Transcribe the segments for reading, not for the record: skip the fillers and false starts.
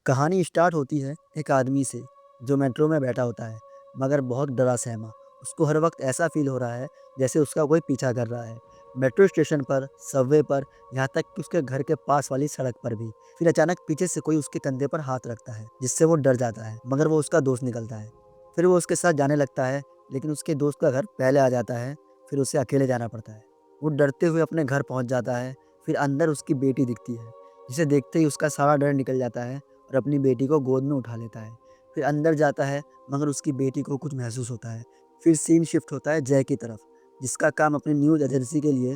कहानी स्टार्ट होती है एक आदमी से जो मेट्रो में बैठा होता है मगर बहुत डरा सहमा। उसको हर वक्त ऐसा फील हो रहा है जैसे उसका कोई पीछा कर रहा है। मेट्रो स्टेशन पर, सबवे पर, यहाँ तक कि उसके घर के पास वाली सड़क पर भी। फिर अचानक पीछे से कोई उसके कंधे पर हाथ रखता है जिससे वो डर जाता है, मगर वो उसका दोस्त निकलता है। फिर वो उसके साथ जाने लगता है, लेकिन उसके दोस्त का घर पहले आ जाता है। फिर उसे अकेले जाना पड़ता है। वो डरते हुए अपने घर पहुंच जाता है। फिर अंदर उसकी बेटी दिखती है, जिसे देखते ही उसका सारा डर निकल जाता है और अपनी बेटी को गोद में उठा लेता है। फिर अंदर जाता है, मगर उसकी बेटी को कुछ महसूस होता है। फिर सीन शिफ्ट होता है जय की तरफ, जिसका काम अपनी न्यूज़ एजेंसी के लिए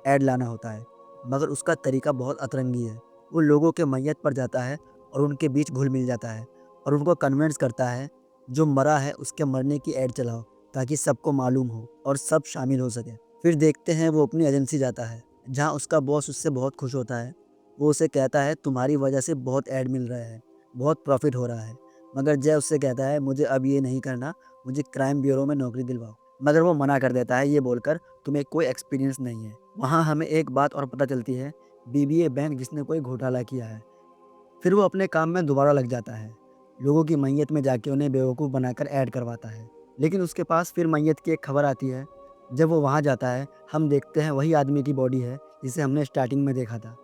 ऐड लाना होता है। मगर उसका तरीका बहुत अतरंगी है। वो लोगों के मैयत पर जाता है और उनके बीच घुल मिल जाता है और उनको कन्विंस करता है जो मरा है उसके मरने की ऐड चलाओ, ताकि सबको मालूम हो और सब शामिल हो सके। फिर देखते हैं वो अपनी एजेंसी जाता है, जहाँ उसका बॉस उससे बहुत खुश होता है। वो उसे कहता है तुम्हारी वजह से बहुत ऐड मिल रहे हैं, बहुत प्रॉफिट हो रहा है। मगर जय उससे कहता है मुझे अब ये नहीं करना, मुझे क्राइम ब्यूरो में नौकरी दिलवाओ। मगर वो मना कर देता है ये बोलकर तुम्हें कोई एक्सपीरियंस नहीं है। वहाँ हमें एक बात और पता चलती है, बीबीए बैंक जिसने कोई घोटाला किया है। फिर वो अपने काम में दोबारा लग जाता है। लोगों की मैयत में जाके उन्हें बेवकूफ़ बनाकर ऐड करवाता है। लेकिन उसके पास फिर मैयत की एक खबर आती है। जब वो वहाँ जाता है, हम देखते हैं वही आदमी की बॉडी है जिसे हमने स्टार्टिंग में देखा था।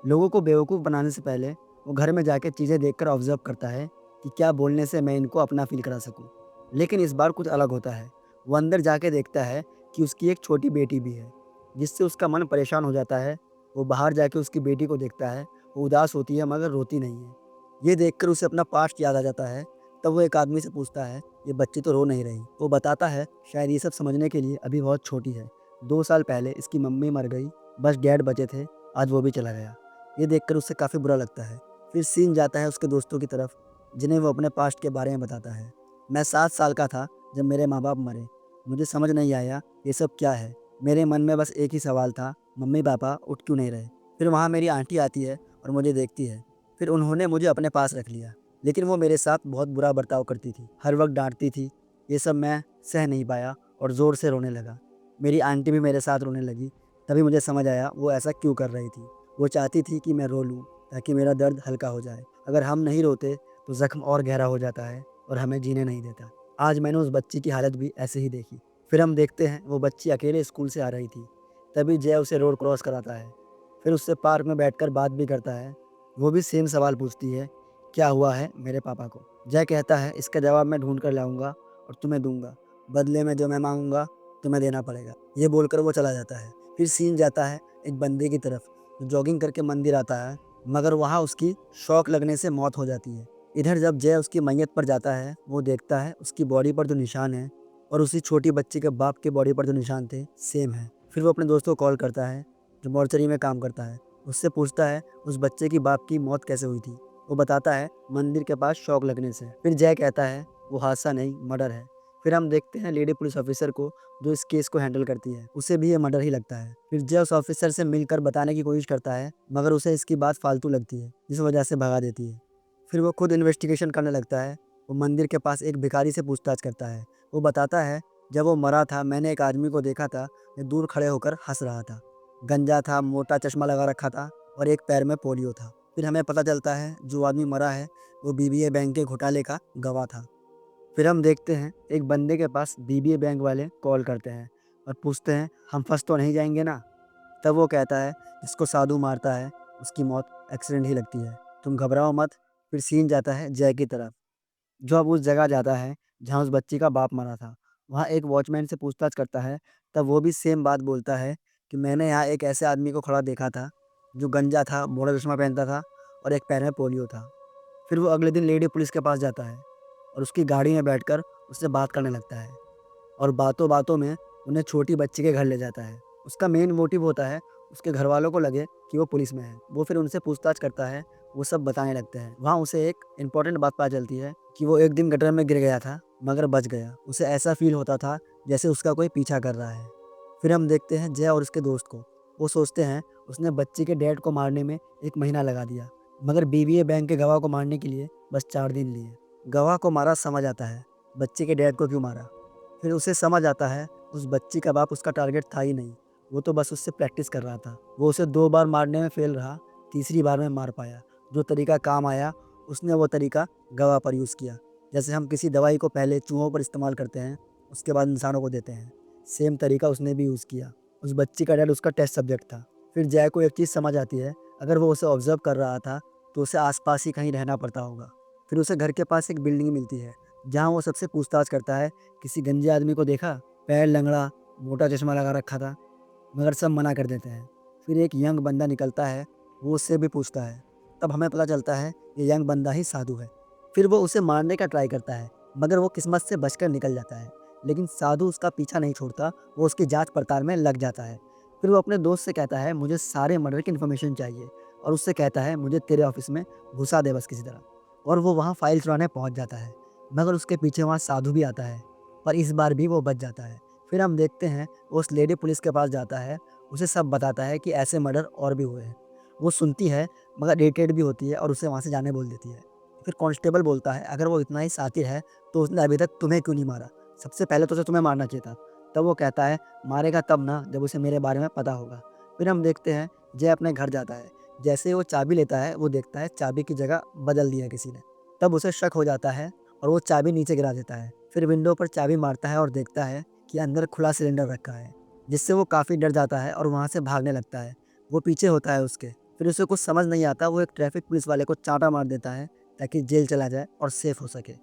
लोगों को बेवकूफ़ बनाने से पहले वो घर में जाके चीज़ें देखकर ऑब्जर्व करता है कि क्या बोलने से मैं इनको अपना फील करा सकूं। लेकिन इस बार कुछ अलग होता है। वो अंदर जाके देखता है कि उसकी एक छोटी बेटी भी है, जिससे उसका मन परेशान हो जाता है। वो बाहर जाके उसकी बेटी को देखता है। वो उदास होती है मगर रोती नहीं है। ये देखकर उसे अपना पास्ट याद आ जाता है। तब वो एक आदमी से पूछता है ये बच्ची तो रो नहीं रही। वो बताता है शायद ये सब समझने के लिए अभी बहुत छोटी है। 2 साल पहले इसकी मम्मी मर गई, बस डैड बचे थे, आज वो भी चला गया। ये देखकर उसे काफ़ी बुरा लगता है। फिर सीन जाता है उसके दोस्तों की तरफ, जिन्हें वो अपने पास्ट के बारे में बताता है। मैं 7 साल का था जब मेरे माँ बाप मरे। मुझे समझ नहीं आया ये सब क्या है। मेरे मन में बस एक ही सवाल था, मम्मी पापा उठ क्यों नहीं रहे। फिर वहाँ मेरी आंटी आती है और मुझे देखती है। फिर उन्होंने मुझे अपने पास रख लिया, लेकिन वो मेरे साथ बहुत बुरा बर्ताव करती थी, हर वक्त डांटती थी। ये सब मैं सह नहीं पाया और ज़ोर से रोने लगा। मेरी आंटी भी मेरे साथ रोने लगी। तभी मुझे समझ आया वो ऐसा क्यों कर रही थी। वो चाहती थी कि मैं रो लूँ, ताकि मेरा दर्द हल्का हो जाए। अगर हम नहीं रोते तो ज़ख्म और गहरा हो जाता है और हमें जीने नहीं देता। आज मैंने उस बच्ची की हालत भी ऐसे ही देखी। फिर हम देखते हैं वो बच्ची अकेले स्कूल से आ रही थी। तभी जय उसे रोड क्रॉस कराता है। फिर उससे पार्क में बैठकर बात भी करता है। वो भी सेम सवाल पूछती है, क्या हुआ है मेरे पापा को। जय कहता है इसका जवाब मैं ढूंढ कर लाऊंगा और तुम्हें दूंगा। बदले में जो मैं मांगूंगा तुम्हें देना पड़ेगा। ये बोलकर वो चला जाता है। फिर सीन जाता है एक बंदे की तरफ, जो जॉगिंग करके मंदिर आता है, मगर वहाँ उसकी शॉक लगने से मौत हो जाती है। इधर जब जय उसकी मैयत पर जाता है, वो देखता है उसकी बॉडी पर जो निशान है और उसी छोटी बच्ची के बाप के बॉडी पर जो निशान थे सेम है। फिर वो अपने दोस्त को कॉल करता है, जो मॉर्चरी में काम करता है। उससे पूछता है उस बच्चे की बाप की मौत कैसे हुई थी। वो बताता है मंदिर के पास शॉक लगने से। फिर जय कहता है वो हादसा नहीं, मर्डर है। फिर हम देखते हैं लेडी पुलिस ऑफिसर को, जो इस केस को हैंडल करती है। उसे भी ये मर्डर ही लगता है। फिर जय उस ऑफिसर से मिलकर बताने की कोशिश करता है, मगर उसे इसकी बात फालतू लगती है, जिस वजह से भगा देती है। फिर वो खुद इन्वेस्टिगेशन करने लगता है। वो मंदिर के पास एक भिखारी से पूछताछ करता है। वो बताता है जब वो मरा था मैंने एक आदमी को देखा था जो दूर खड़े होकर हंस रहा था। गंजा था, मोटा चश्मा लगा रखा था और एक पैर में पोलियो था। फिर हमें पता चलता है जो आदमी मरा है वो बीबीए बैंक के घोटाले का गवाह था। फिर हम देखते हैं एक बंदे के पास बीबीए बैंक वाले कॉल करते हैं और पूछते हैं हम फंस तो नहीं जाएंगे ना। तब वो कहता है जिसको साधु मारता है उसकी मौत एक्सीडेंट ही लगती है, तुम घबराओ मत। फिर सीन जाता है जय की तरफ, जो अब उस जगह जाता है जहाँ उस बच्ची का बाप मरा था। वहाँ एक वॉचमैन से पूछताछ करता है। तब वो भी सेम बात बोलता है कि मैंने यहाँ एक ऐसे आदमी को खड़ा देखा था जो गंजा था, मोटा चश्मा पहनता था और एक पैर में पोलियो था। फिर वो अगले दिन लेडी पुलिस के पास जाता है और उसकी गाड़ी में बैठकर उससे बात करने लगता है और बातों बातों में उन्हें छोटी बच्ची के घर ले जाता है। उसका मेन मोटिव होता है उसके घर वालों को लगे कि वो पुलिस में है। वो फिर उनसे पूछताछ करता है, वो सब बताने लगते हैं। वहाँ उसे एक इम्पॉर्टेंट बात पता चलती है कि वो एक दिन गटर में गिर गया था मगर बच गया। उसे ऐसा फील होता था जैसे उसका कोई पीछा कर रहा है। फिर हम देखते हैं जय और उसके दोस्त को। वो सोचते हैं उसने बच्ची के डैड को मारने में 1 महीना लगा दिया, मगर बीबीए बैंक के गवाह को मारने के लिए बस 4 दिन लिए। गवाह को मारा समझ आता है, बच्ची के डैड को क्यों मारा। फिर उसे समझ आता है उस बच्ची का बाप उसका टारगेट था ही नहीं, वो तो बस उससे प्रैक्टिस कर रहा था। वो उसे 2 बार मारने में फेल रहा, तीसरी बार में मार पाया। जो तरीका काम आया उसने वो तरीका गवाह पर यूज़ किया। जैसे हम किसी दवाई को पहले चूहों पर इस्तेमाल करते हैं, उसके बाद इंसानों को देते हैं, सेम तरीका उसने भी यूज़ किया। उस बच्ची का डैड उसका टेस्ट सब्जेक्ट था। फिर जय को एक चीज़ समझ आती है, अगर वो उसे ऑब्जर्व कर रहा था तो उसे आसपास ही कहीं रहना पड़ता होगा। फिर उसे घर के पास एक बिल्डिंग मिलती है, जहाँ वो सबसे पूछताछ करता है, किसी गंजे आदमी को देखा, पैर लंगड़ा, मोटा चश्मा लगा रखा था, मगर सब मना कर देते हैं। फिर एक यंग बंदा निकलता है, वो उससे भी पूछता है। तब हमें पता चलता है ये यंग बंदा ही साधु है। फिर वो उसे मारने का ट्राई करता है, मगर वो किस्मत से बचकर निकल जाता है। लेकिन साधु उसका पीछा नहीं छोड़ता, वो उसकी जांच पड़ताल में लग जाता है। फिर वो अपने दोस्त से कहता है, मुझे सारे मर्डर की इन्फॉर्मेशन चाहिए, और उससे कहता है, मुझे तेरे ऑफिस में घुसा दे बस किसी तरह। और वो वहाँ फाइल चुराने पहुँच जाता है, मगर उसके पीछे वहाँ साधु भी आता है, पर इस बार भी वो बच जाता है। फिर हम देखते हैं वो उस लेडी पुलिस के पास जाता है, उसे सब बताता है कि ऐसे मर्डर और भी हुए हैं। वो सुनती है, मगर इरिटेट भी होती है और उसे वहाँ से जाने बोल देती है। फिर कांस्टेबल बोलता है, अगर वो इतना ही शातिर है तो उसने अभी तक तुम्हें क्यों नहीं मारा? सबसे पहले तो उसे तुम्हें मारना चाहिए था। तब वो कहता है, मारेगा तब ना जब उसे मेरे बारे में पता होगा। फिर हम देखते हैं जय अपने घर जाता है। जैसे ही वो चाबी लेता है, वो देखता है चाबी की जगह बदल दी है किसी ने। तब उसे शक हो जाता है और वो चाबी नीचे गिरा देता है। फिर विंडो पर चाबी मारता है और देखता है कि अंदर खुला सिलेंडर रखा है, जिससे वो काफ़ी डर जाता है और वहाँ से भागने लगता है। वो पीछे होता है उसके। फिर उसे कुछ समझ नहीं आता, वो एक ट्रैफिक पुलिस वाले को चांटा मार देता है ताकि जेल चला जाए और सेफ हो सके।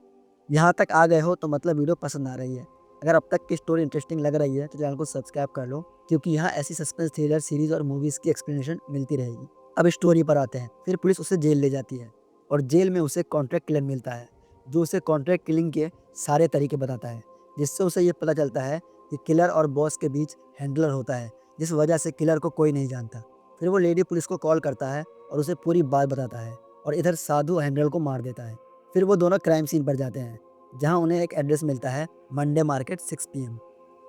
यहाँ तक आ गए हो तो मतलब वीडियो पसंद आ रही है। अगर अब तक की स्टोरी इंटरेस्टिंग लग रही है तो चैनल को सब्सक्राइब कर लो, क्योंकि यहाँ ऐसी सस्पेंस थ्रिलर सीरीज और मूवीज़ की एक्सप्लेनेशन मिलती रहेगी। अब स्टोरी पर आते हैं। फिर पुलिस उसे जेल ले जाती है और जेल में उसे कॉन्ट्रैक्ट किलर मिलता है, जो उसे कॉन्ट्रैक्ट किलिंग के सारे तरीके बताता है, जिससे उसे ये पता चलता है कि किलर और बॉस के बीच हैंडलर होता है, जिस वजह से किलर को कोई नहीं जानता। फिर वो लेडी पुलिस को कॉल करता है और उसे पूरी बात बताता है, और इधर साधु हैंडलर को मार देता है। फिर वो दोनों क्राइम सीन पर जाते हैं, जहाँ उन्हें एक एड्रेस मिलता है, मंडे मार्केट 6 PM।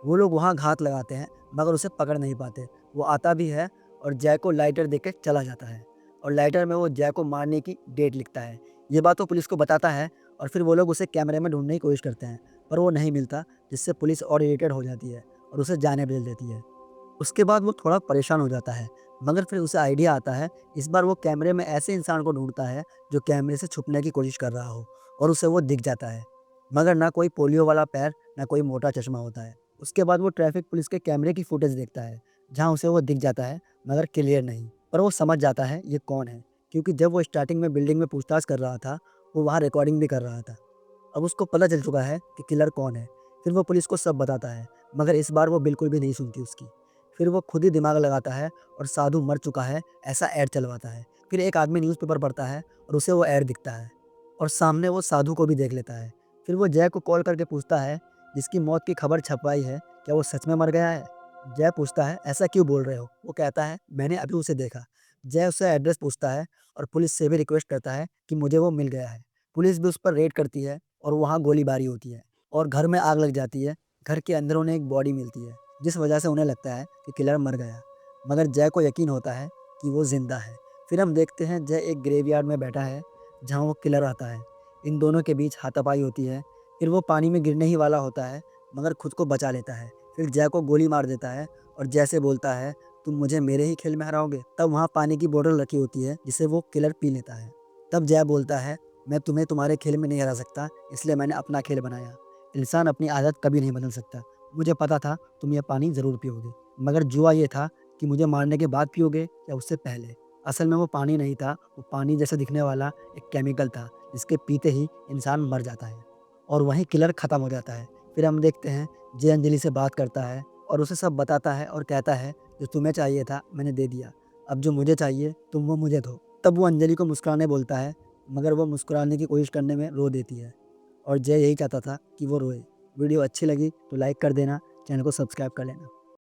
वो लोग वहाँ घात लगाते हैं, मगर उसे पकड़ नहीं पाते। वो आता भी है और जय को लाइटर देके चला जाता है, और लाइटर में वो जय को मारने की डेट लिखता है। ये बात वो पुलिस को बताता है, और फिर वो लोग उसे कैमरे में ढूंढने की कोशिश करते हैं, पर वो नहीं मिलता, जिससे पुलिस और इरिटेट हो जाती है और उसे जाने भेज देती है। उसके बाद वो थोड़ा परेशान हो जाता है, मगर फिर उसे आइडिया आता है। इस बार वो कैमरे में ऐसे इंसान को ढूंढता है जो कैमरे से छुपने की कोशिश कर रहा हो, और उसे वो दिख जाता है, मगर ना कोई पोलियो वाला पैर, ना कोई मोटा चश्मा होता है। उसके बाद वो ट्रैफिक पुलिस के कैमरे की फुटेज देखता है, जहाँ उसे वो दिख जाता है, मगर क्लियर नहीं। पर वो समझ जाता है ये कौन है, क्योंकि जब वो स्टार्टिंग में बिल्डिंग में पूछताछ कर रहा था, वो वहाँ रिकॉर्डिंग भी कर रहा था। अब उसको पता चल चुका है कि किलर कौन है। फिर वो पुलिस को सब बताता है, मगर इस बार वो बिल्कुल भी नहीं सुनती उसकी। फिर वो खुद ही दिमाग लगाता है और साधु मर चुका है ऐसा ऐड चलवाता है। फिर एक आदमी न्यूज़पेपर पढ़ता है और उसे वो ऐड दिखता है, और सामने वो साधु को भी देख लेता है। फिर वो जय को कॉल करके पूछता है, जिसकी मौत की खबर छपवाई है, क्या वो सच में मर गया है? जय पूछता है, ऐसा क्यों बोल रहे हो? वो कहता है, मैंने अभी उसे देखा। जय उससे एड्रेस पूछता है और पुलिस से भी रिक्वेस्ट करता है कि मुझे वो मिल गया है। पुलिस भी उस पर रेड करती है और वहाँ गोलीबारी होती है और घर में आग लग जाती है। घर के अंदर उन्हें एक बॉडी मिलती है, जिस वजह से उन्हें लगता है कि किलर मर गया, मगर जय को यकीन होता है कि वो जिंदा है। फिर हम देखते हैं जय एक ग्रेवयार्ड में बैठा है, जहाँ वो किलर आता है। इन दोनों के बीच हाथापाई होती है। फिर वो पानी में गिरने ही वाला होता है, मगर खुद को बचा लेता है। फिर जय को गोली मार देता है और जय से बोलता है, तुम मुझे मेरे ही खेल में हराओगे? तब वहाँ पानी की बोतल रखी होती है, जिसे वो किलर पी लेता है। तब जय बोलता है, मैं तुम्हें तुम्हारे खेल में नहीं हरा सकता, इसलिए मैंने अपना खेल बनाया। इंसान अपनी आदत कभी नहीं बदल सकता। मुझे पता था तुम ये पानी ज़रूर पियोगे, मगर जुआ ये था कि मुझे मारने के बाद पियोगे या उससे पहले। असल में वो पानी नहीं था, वो पानी जैसा दिखने वाला एक केमिकल था, जिसके पीते ही इंसान मर जाता है और वहीं किलर ख़त्म हो जाता है। फिर हम देखते हैं जय अंजलि से बात करता है और उसे सब बताता है और कहता है, जो तुम्हें चाहिए था मैंने दे दिया, अब जो मुझे चाहिए तुम वो मुझे दो। तब वो अंजलि को मुस्कुराने बोलता है, मगर वो मुस्कुराने की कोशिश करने में रो देती है, और जय यही चाहता था कि वो रोए। वीडियो अच्छी लगी तो लाइक कर देना, चैनल को सब्सक्राइब कर लेना।